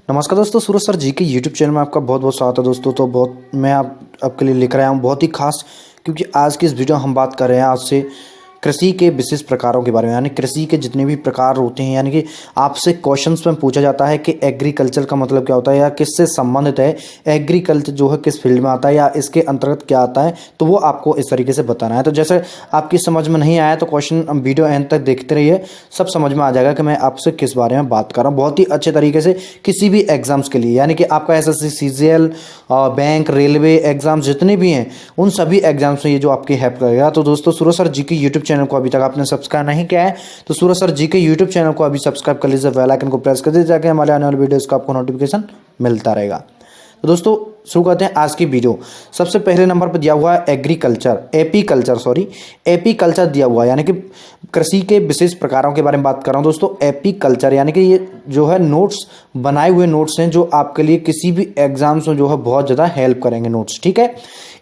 नमस्कार दोस्तों, सूरज सर जी के यूट्यूब चैनल में आपका बहुत बहुत स्वागत है दोस्तों। तो मैं आपके लिए लेकर आया हूँ बहुत ही खास, क्योंकि आज की इस वीडियो में हम बात कर रहे हैं आज से कृषि के विशेष प्रकारों के बारे में। यानी कृषि के जितने भी प्रकार होते हैं, यानी कि आपसे क्वेश्चंस में पूछा जाता है कि एग्रीकल्चर का मतलब क्या होता है या किससे संबंधित है, एग्रीकल्चर जो है किस फील्ड में आता है या इसके अंतर्गत क्या आता है, तो वो आपको इस तरीके से बताना है। तो जैसे आपकी समझ में नहीं आया तो क्वेश्चन वीडियो एंड तक देखते रहिए, सब समझ में आ जाएगा कि मैं आपसे किस बारे में बात कर रहा हूँ। बहुत ही अच्छे तरीके से किसी भी एग्जाम्स के लिए, यानी कि आपका SSC, CGL, bank, railway exam जितने भी हैं, उन सभी एग्जाम्स में ये जो आपकी हेल्प करेगा। तो दोस्तों, सूरज सर जी के यूट्यूब चैनल को अभी तक आपने सब्सक्राइब नहीं किया है तो सूरज सर जी के यूट्यूब चैनल को अभी सब्सक्राइब कर लीजिए, बेल आइकन को प्रेस कर दीजिए, जाके हमारे आने वाले वीडियोस का आपको नोटिफिकेशन मिलता रहेगा। तो दोस्तों शुरू करते हैं आज की वीडियो। सबसे पहले नंबर पर दिया हुआ है एग्रीकल्चर, एपीकल्चर दिया हुआ है, यानी कि कृषि के विशेष प्रकारों के बारे में बात कर रहा हूं दोस्तों। एपीकल्चर यानी कि ये जो है नोट्स, बनाए हुए नोट्स हैं जो आपके लिए किसी भी एग्जाम्स में जो है बहुत ज़्यादा हेल्प करेंगे नोट्स, ठीक है।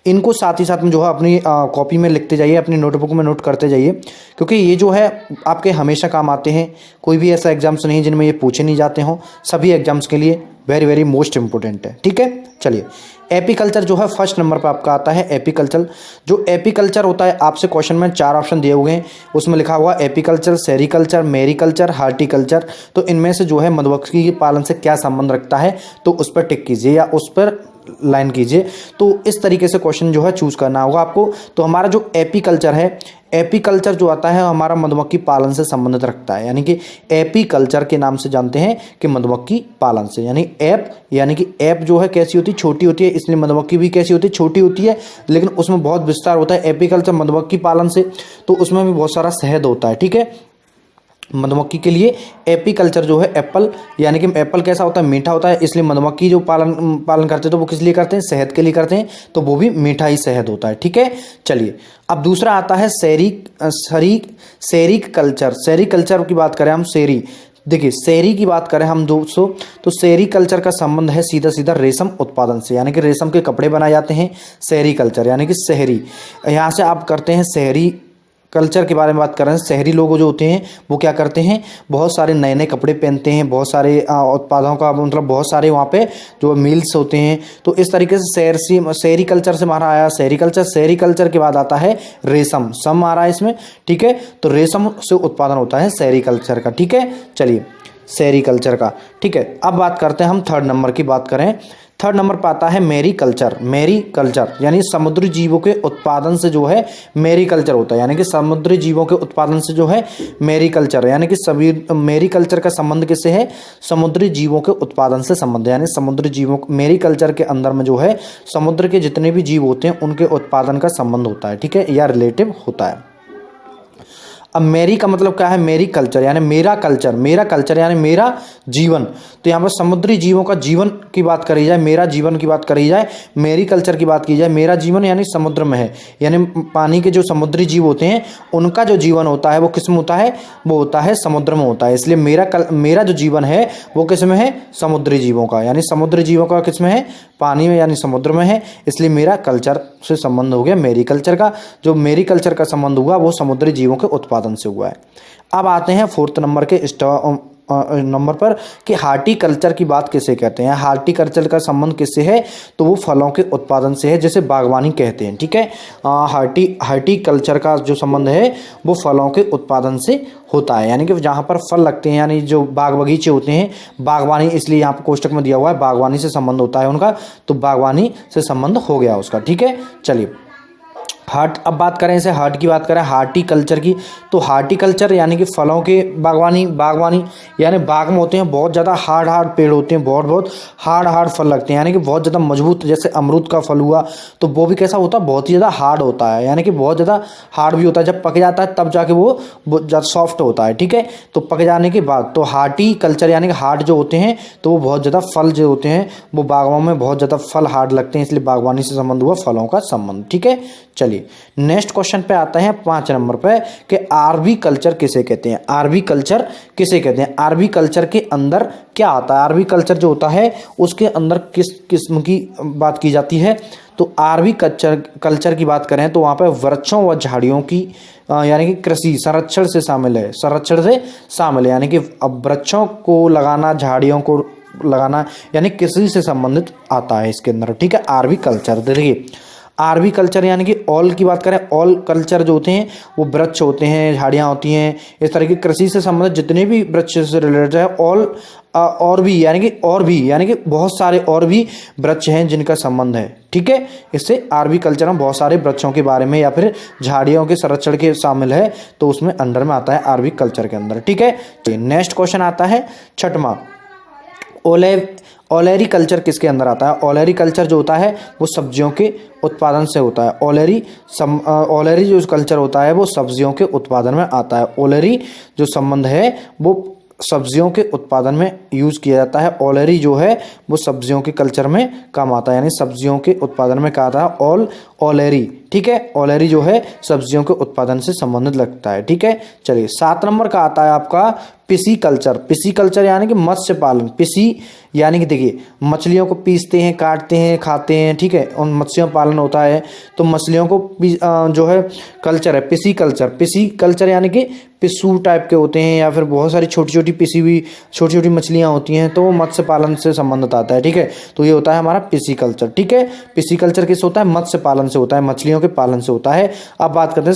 इनको साथ ही साथ में जो है अपनी कॉपी में लिखते जाइए, अपनी नोटबुक में नोट करते जाइए, क्योंकि ये जो है आपके हमेशा काम आते हैं। कोई भी ऐसा एग्जाम्स नहीं जिनमें ये पूछे नहीं जाते हों, सभी एग्जाम्स के लिए वेरी वेरी मोस्ट इंपॉर्टेंट है, ठीक है। चलिए, एपीकल्चर जो है फर्स्ट नंबर पर आपका आता है एपीकल्चर। जो एपीकल्चर होता है, आपसे क्वेश्चन में 4 ऑप्शन दिए हुए हैं, उसमें लिखा हुआ एपीकल्चर, सेरीकल्चर, मेरीकल्चर, हार्टिकल्चर। तो इनमें से जो है मधुमक्खी के पालन से क्या संबंध रखता है, तो उस पर टिक कीजिए या उस पर लाइन कीजिए। तो इस तरीके से क्वेश्चन जो है चूज करना होगा आपको। तो हमारा जो एपीकल्चर है, एपीकल्चर जो आता है हमारा मधुमक्खी पालन से संबंधित रखता है, यानी कि एपीकल्चर के नाम से जानते हैं कि मधुमक्खी पालन से, यानी कि ऐप जो है कैसी होती है, छोटी होती है, इसलिए मधुमक्खी भी कैसी होती है, छोटी होती है, लेकिन उसमें बहुत विस्तार होता है। एपीकल्चर मधुमक्खी पालन से, तो उसमें भी बहुत सारा शहद होता है, ठीक है। मधुमक्खी के लिए एपीकल्चर जो है एप्पल, यानी कि एप्पल कैसा होता है, मीठा होता है, इसलिए मधुमक्खी जो पालन करते हैं तो वो किस लिए करते हैं, शहद के लिए करते हैं, तो वो भी मीठा ही शहद होता है, ठीक है। चलिए, अब दूसरा आता है सेरीकल्चर। सेरीकल्चर की बात करें हम, देखिए शहरी की बात करें हम दोस्तों, तो सेरीकल्चर का संबंध है सीधा सीधा रेशम उत्पादन से, यानी कि रेशम के कपड़े बनाए जाते हैं। सेरीकल्चर यानी कि शहरी, यहाँ से आप करते हैं शहरी कल्चर के बारे में बात कर रहे हैं। शहरी लोग जो होते हैं वो क्या करते हैं, बहुत सारे नए नए कपड़े पहनते हैं, बहुत सारे उत्पादों का मतलब बहुत सारे वहाँ पे जो मिल्स होते हैं। तो इस तरीके से शहरी कल्चर से हमारा आया शहरी कल्चर के बाद आता है रेशम, सम आ रहा है इसमें, ठीक है। तो रेशम से उत्पादन होता है शहरी कल्चर का, ठीक है। चलिए, शहरी कल्चर का, ठीक है। अब बात करते हैं हम थर्ड नंबर की बात करें। थर्ड नंबर पर आता है मेरीकल्चर, यानी समुद्री जीवों के उत्पादन से जो है मेरीकल्चर होता है, यानी कि समुद्री जीवों के उत्पादन से जो है मेरीकल्चर, यानी कि सभी मेरीकल्चर का संबंध किससे है, समुद्री जीवों के उत्पादन से संबंध, यानी समुद्री जीवों, मेरीकल्चर के अंदर में जो है समुद्र के जितने भी जीव होते हैं उनके उत्पादन का संबंध होता है, ठीक है, या रिलेटिव होता है। अब मेरी का मतलब क्या है, मेरी कल्चर यानी मेरा कल्चर यानी मेरा जीवन। तो यहाँ पर समुद्री जीवों का जीवन की बात करी जाए, मेरा जीवन की बात करी जाए, मेरी कल्चर की बात की जाए, मेरा जीवन यानी समुद्र में है, यानी पानी के जो समुद्री जीव होते हैं उनका जो जीवन होता है वो किस में होता है, वो होता है समुद्र में होता है। इसलिए मेरा जो जीवन है वो किस में है, समुद्री जीवों का, यानी समुद्री जीवों का किस में है, पानी में यानी समुद्र में है, इसलिए मेरा कल्चर से संबंध हो गया मेरी कल्चर का। जो मेरी कल्चर का संबंध हुआ वो समुद्री जीवों के उत्पादन से हुआ है। अब आते हैं फोर्थ नंबर के नंबर पर कि हार्टिकल्चर की बात किसे कहते हैं। हार्टिकल्चर का संबंध किससे है, तो वो फलों के उत्पादन से है, जैसे बागवानी कहते हैं, ठीक है। हार्टिकल्चर का जो संबंध है वो फलों के उत्पादन से होता है, यानी कि जहाँ पर फल लगते हैं, यानी जो बाग बगीचे होते हैं, बागवानी, इसलिए यहाँ पर कोष्टक में दिया हुआ है बागवानी से संबंध होता है उनका, तो बागवानी से संबंध हो गया उसका, ठीक है। चलिए, अब बात करें इसे की बात करें हार्टिकल्चर की, तो हार्टिकल्चर यानी कि फलों के बागवानी यानी बाग में होते हैं बहुत ज़्यादा हार्ड पेड़ होते हैं, बहुत हार्ड फल लगते हैं, यानी कि बहुत ज़्यादा मजबूत, जैसे अमरूद का फल हुआ तो वो भी कैसा होता है, बहुत ही ज़्यादा हार्ड होता है, यानी कि बहुत ज़्यादा हार्ड भी होता है, जब पक जाता है तब जाके वो ज़्यादा सॉफ्ट होता है, ठीक है। तो पक जाने के बाद तो हार्टिकल्चर यानी कि हार्ड जो होते हैं तो वो बहुत ज़्यादा फल जो होते हैं वो बागवानों में बहुत ज़्यादा फल हार्ड लगते हैं, इसलिए बागवानी से संबंध हुआ फलों का संबंध, ठीक है। चलिए, नेक्स्ट क्वेश्चन पे आते हैं 5 नंबर पे कि आरवी कल्चर किसे कहते हैं। आरवी कल्चर के अंदर क्या आता है, आरवी कल्चर जो होता है उसके अंदर किस किस्म की बात की जाती है। तो आरवी कल्चर की बात करें तो वहाँ पे वृक्षों व झाड़ियों की यानी कि कृषि संरक्षण से शामिल है, यानी कि अब वृक्षों को लगाना, झाड़ियों को लगाना, यानी कृषि से संबंधित आता है इसके अंदर, ठीक है। आरवी कल्चर, देखिए आरवी कल्चर यानी कि ऑल की बात करें, ऑल कल्चर जो होते हैं वो वृक्ष होते हैं, झाड़ियाँ होती हैं, इस तरह की कृषि से संबंधित जितने भी वृक्ष से रिलेटेड है ऑल, और भी यानी कि बहुत सारे और भी वृक्ष हैं जिनका संबंध है, ठीक है। इससे आरवी कल्चर में बहुत सारे वृक्षों के बारे में या फिर झाड़ियों के संरक्षण के शामिल है, तो उसमें अंडर में आता है आरवी कल्चर के अंदर, ठीक है। नेक्स्ट क्वेश्चन आता है छठवां, ओलेरी कल्चर किसके अंदर आता है? ओलेरी कल्चर जो होता है वो सब्जियों के उत्पादन से होता है। ओलेरी जो कल्चर होता है वो सब्जियों के उत्पादन में आता है। ओलेरी जो संबंध है वो सब्जियों के उत्पादन में यूज़ किया जाता है। ओलेरी जो है वो सब्जियों के कल्चर में काम आता है, यानी सब्जियों के उत्पादन में कहा था ओलेरी, ठीक है। ओलेरी जो है सब्जियों के उत्पादन से संबंधित लगता है, ठीक है। चलिए 7 नंबर का आता है आपका पिसी कल्चर। पिसी कल्चर यानी कि मत्स्य पालन। पिसी यानी कि देखिए मछलियों को पीसते हैं, काटते हैं, खाते हैं, ठीक है, और मत्स्य पालन होता है, तो मछलियों को जो है कल्चर है पिसी कल्चर। पिसी कल्चर यानी कि पिस्सू टाइप के होते हैं या फिर बहुत सारी छोटी छोटी पिसी हुई छोटी छोटी मछलियाँ होती हैं, तो वो मत्स्य पालन से संबंधित आता है, ठीक है। तो ये होता है हमारा पिसी कल्चर, ठीक है। पिसी कल्चर किससे होता है? मत्स्य पालन से होता है, मछलियों के पालन से होता है। अब बात करते हैं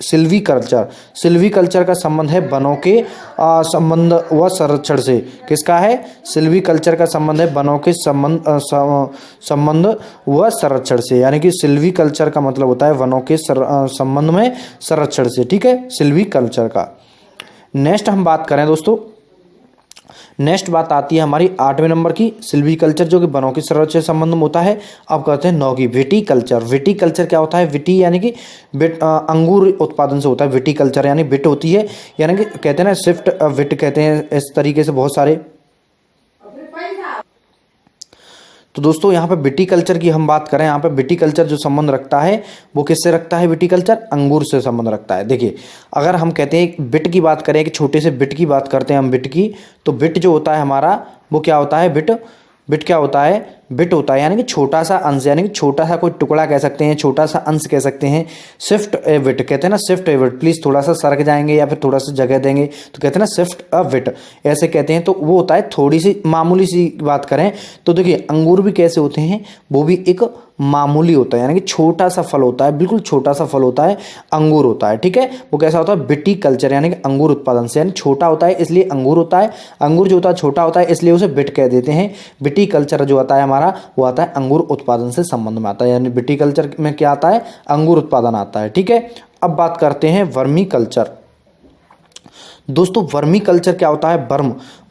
सिल्वी कल्चर। सिल्वी कल्चर का संबंध है वनों के संबंध व संरक्षण से। किसका है? सिल्वी कल्चर का संबंध है वनों के संबंध व संरक्षण से, यानी कि सिल्वी कल्चर का मतलब होता है वनों के संबंध में संरक्षण से, ठीक है, सिल्वी कल्चर का। नेक्स्ट हम बात करें दोस्तों, नेक्स्ट बात आती है हमारी 8वें नंबर की, सिल्वी कल्चर जो कि वनों के संरक्षण से संबंध में होता है। अब कहते हैं 9 की विटी कल्चर। विटी कल्चर क्या होता है? विटी यानी कि अंगूर उत्पादन से होता है। विटी कल्चर यानी विट होती है, यानी कि कहते हैं ना शिफ्ट विट कहते हैं, इस तरीके से बहुत सारे। तो दोस्तों यहाँ पे विटी कल्चर की हम बात करें, यहाँ पे विटी कल्चर जो संबंध रखता है वो किससे रखता है? विटी कल्चर अंगूर से संबंध रखता है। देखिए अगर हम कहते हैं बिट की बात करें, कि छोटे से बिट की बात करते हैं हम बिट की, तो बिट जो होता है हमारा वो क्या होता है? बिट क्या होता है? बिट होता है यानी कि छोटा सा अंश, यानी कि छोटा सा कोई टुकड़ा कह सकते हैं, छोटा सा अंश कह सकते हैं। शिफ्ट ए विट कहते हैं ना, शिफ्ट ए विट। प्लीज थोड़ा सा सरक जाएंगे या फिर थोड़ा सा जगह देंगे तो कहते हैं ना शिफ्ट अ विट, ऐसे कहते हैं। तो वो होता है थोड़ी सी मामूली सी बात करें तो देखिए अंगूर भी कैसे होते हैं, वो भी एक मामूली होता है, यानी कि छोटा सा फल होता है, बिल्कुल छोटा सा फल होता है, अंगूर होता है, ठीक है। वो कैसा होता है? बिटी कल्चर यानी कि अंगूर उत्पादन से, यानी छोटा होता है इसलिए अंगूर होता है। अंगूर जो होता है छोटा होता है इसलिए उसे बिट कह देते हैं। बिटी कल्चर जो आता है हमारा वो आता है अंगूर उत्पादन से संबंध में आता है, यानी विटी कल्चर में क्या आता है? अंगूर उत्पादन आता है, ठीक है। अब बात करते हैं वर्मी कल्चर। दोस्तों वर्मी कल्चर क्या होता है?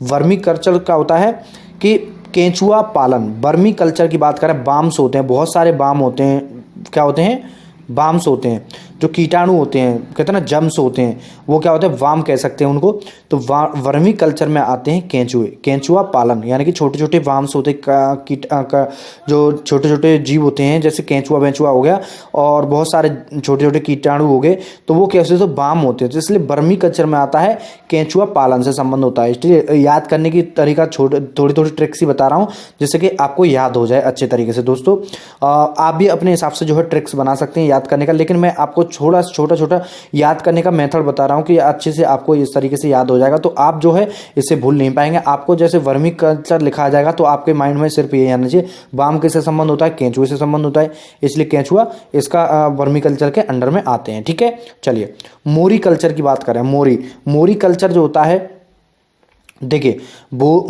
वर्मी कल्चर क्या होता है कि केंचुआ पालन। वर्मी कल्चर की बात करें, बाम्स होते हैं, बहुत सारे बाम होते हैं, क्या होते हैं? बाम्स होते हैं, जो कीटाणु होते हैं, कहते हैं ना जम्स होते हैं, वो क्या होते हैं? वाम कह सकते हैं उनको। तो वर्मी कल्चर में आते हैं केंचुए, केंचुआ पालन, यानी कि छोटे छोटे वाम्स होते जो छोटे छोटे जीव होते हैं, जैसे केंचुआ वेंचुआ हो गया और बहुत सारे छोटे छोटे कीटाणु हो गए, तो वो कैसे? तो वाम होते हैं, तो इसलिए वर्मी कल्चर में आता है केंचुआ पालन से संबंध होता है। इसलिए याद करने की तरीका थोड़ी थोड़ी ट्रिक्स ही बता रहा हूँ जिससे कि आपको याद हो जाए अच्छे तरीके से। दोस्तों आप भी अपने हिसाब से जो है ट्रिक्स बना सकते हैं याद करने का, लेकिन मैं आपको छोटा छोटा याद करने का मेथड बता रहा हूँ कि अच्छे से आपको इस तरीके से याद हो जाएगा, तो आप जो है इसे भूल नहीं पाएंगे। आपको जैसे वर्मी कल्चर लिखा जाएगा तो आपके माइंड में सिर्फ ये आना चाहिए, बाम किससे संबंध होता है? केंचुए से संबंध होता है, इसलिए केंचुआ इसका वर्मी कल्चर के अंडर में आते हैं, ठीक है। चलिए मोरी कल्चर की बात करें। मोरी कल्चर जो होता है, देखिए वो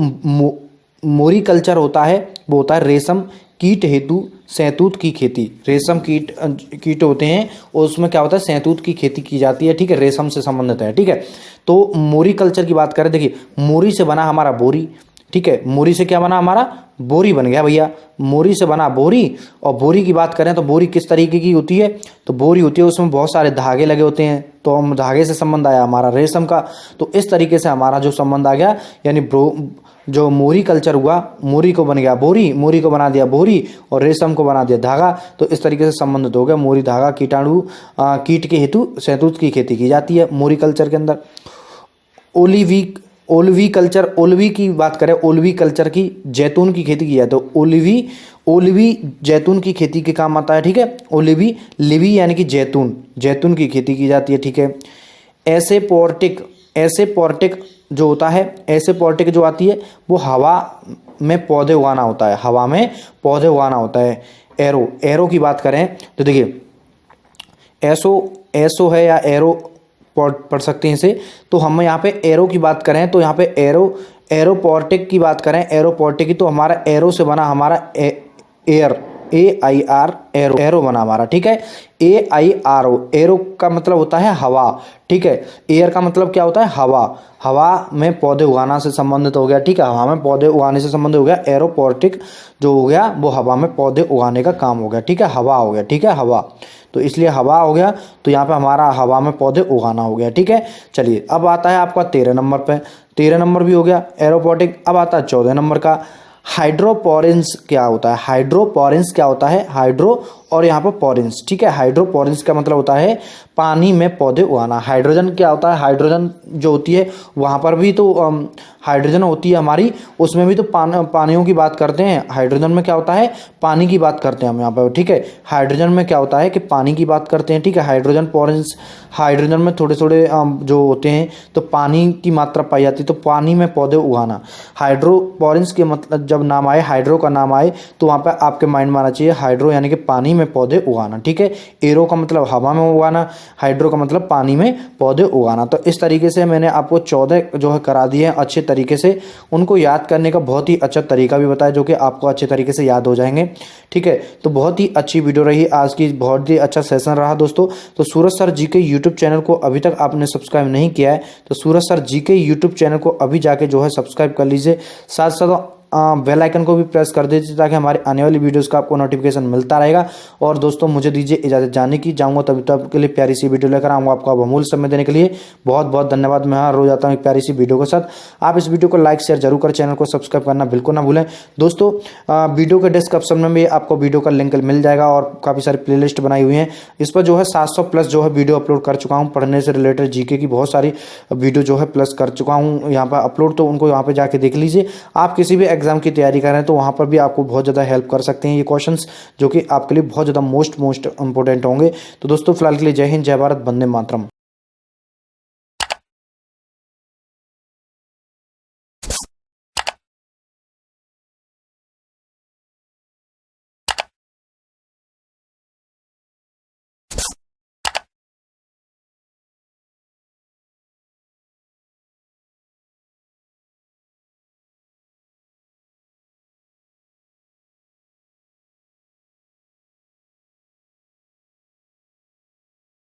मोरी कल्चर होता है, वो होता है रेशम कीट हेतु शहतूत की खेती। रेशम कीट होते हैं और उसमें क्या होता है? शहतूत की खेती की जाती है, ठीक है, रेशम से संबंधित है, ठीक है। तो मोरी कल्चर की बात करें, देखिए मोरी से बना हमारा बोरी, ठीक है, मोरी से क्या बना? हमारा बोरी बन गया भैया, मोरी से बना बोरी। और बोरी की बात करें तो बोरी किस तरीके की होती है? तो बोरी होती है उसमें बहुत सारे धागे लगे होते हैं, तो हम धागे से संबंध आया हमारा रेशम का। तो इस तरीके से हमारा जो संबंध आ गया, यानी जो मोरी कल्चर हुआ, मोरी को बन गया बोरी, मोरी को बना दिया बोरी और रेशम को बना दिया धागा, तो इस तरीके से संबंधित हो गया। मोरी धागा कीटाणु कीट के हेतु शहतूत की खेती की जाती है मोरी कल्चर के अंदर। ओलिवी कल्चर, ओलिवी की बात करें, ओलिवी कल्चर की जैतून की खेती की जाए तो ओलिवी जैतून की खेती के काम आता है, ठीक है। लिवी यानी कि जैतून की खेती की जाती है, ठीक है। एसेपोर्टिक जो होता है ऐसे पॉलिटिक जो आती है वो हवा में पौधे उगाना होता है, हवा में पौधे उगाना होता है। एरो, एरो की बात करें तो देखिए एसो, एसो है या एरो पढ़ सकते हैं इसे। तो हम यहाँ पे एरो की बात करें तो यहाँ पे एरो, एरोपोर्टिक की बात करें, एरोपोर्टिक की, तो हमारा एरो से बना हमारा एयर, AIR, एरो, एरो बना हमारा, ठीक है। AIRO, एरो का मतलब होता है हवा, ठीक है। एयर का मतलब क्या होता है, हवा, हवा में पौधे उगाना से संबंधित हो गया, ठीक है। हवा में पौधे उगाने से संबंधित हो गया। एरोपोर्टिक जो हो गया वो हवा में पौधे उगाने का काम हो गया, ठीक है, हवा हो गया, ठीक है, हवा। तो इसलिए हवा हो गया, तो यहाँ पे हमारा हवा में पौधे उगाना हो गया, ठीक है। चलिए अब आता है आपका 13 नंबर पे, 13 नंबर भी हो गया एरोपोर्टिक। अब आता है 14 नंबर का हाइड्रोपोरेंस। क्या होता है हाइड्रोपोरेंस, क्या होता है हाइड्रो और यहाँ पर पोरेंस, ठीक है। हाइड्रोपोरेंस का मतलब होता है पानी में पौधे उगाना। हाइड्रोजन क्या होता है, हाइड्रोजन जो होती है वहाँ पर भी तो हाइड्रोजन होती है हमारी, उसमें भी तो पानियों की बात करते हैं। हाइड्रोजन में क्या होता है, पानी की बात करते हैं हम यहाँ पर, ठीक है। हाइड्रोजन में क्या होता है कि पानी की बात करते हैं, ठीक है। हाइड्रोजन पोरेंस, हाइड्रोजन में थोड़े थोड़े जो होते हैं तो पानी की मात्रा पाई जाती है, तो पानी में पौधे उगाना। हाइड्रोपोरेंस के मतलब जब नाम आए, हाइड्रो का नाम आए तो वहाँ पर आपके माइंड में आना चाहिए हाइड्रो यानी कि पानी में पौधे उगाना, ठीक है। एरो का मतलब हवा में उगाना, हाइड्रो का मतलब पानी में पौधे उगाना। तो इस तरीके से मैंने आपको 14 जो है करा दिए हैं अच्छे तरीके से। उनको याद करने का बहुत ही अच्छा तरीका भी बताया जो कि आपको अच्छे तरीके से याद हो जाएंगे, ठीक है। तो बहुत ही अच्छी वीडियो रही आज की, बहुत ही अच्छा सेशन रहा दोस्तों। तो सूरज सर जी के यूट्यूब चैनल को अभी तक आपने सब्सक्राइब नहीं किया है तो सूरज सर जी के यूट्यूब चैनल को अभी जाके जो है सब्सक्राइब कर लीजिए। साथ साथ बेल आइकन को भी प्रेस कर दीजिए ताकि हमारे आने वाली वीडियोस का आपको नोटिफिकेशन मिलता रहेगा। और दोस्तों मुझे दीजिए इजाज़त जाने की, जाऊंगा तभी तो आपके लिए प्यारी सी वीडियो लेकर आऊँगा। आपको अमूल्य समय देने के लिए बहुत बहुत धन्यवाद। मैं हर रोज आता हूँ एक प्यारी सी वीडियो के साथ। आप इस वीडियो को लाइक शेयर जरूर करें, चैनल को सब्सक्राइब करना बिल्कुल ना भूलें दोस्तों। वीडियो के डिस्क्रिप्शन में भी आपको वीडियो का लिंक मिल जाएगा और काफ़ी सारी प्लेलिस्ट बनाई हुई हैं। इस पर जो है 700 प्लस जो है वीडियो अपलोड कर चुका हूँ। पढ़ने से रिलेटेड जीके की बहुत सारी वीडियो जो है प्लस कर चुका हूँ यहाँ पर अपलोड, तो उनको यहाँ पर जाके देख लीजिए। आप किसी भी एग्जाम की तैयारी करें तो वहाँ पर भी आपको बहुत ज़्यादा हेल्प कर सकते हैं ये क्वेश्चंस, जो कि आपके लिए बहुत ज़्यादा मोस्ट इंपॉर्टेंट होंगे। तो दोस्तों फिलहाल के लिए जय हिंद, जय भारत, वंदे मातरम।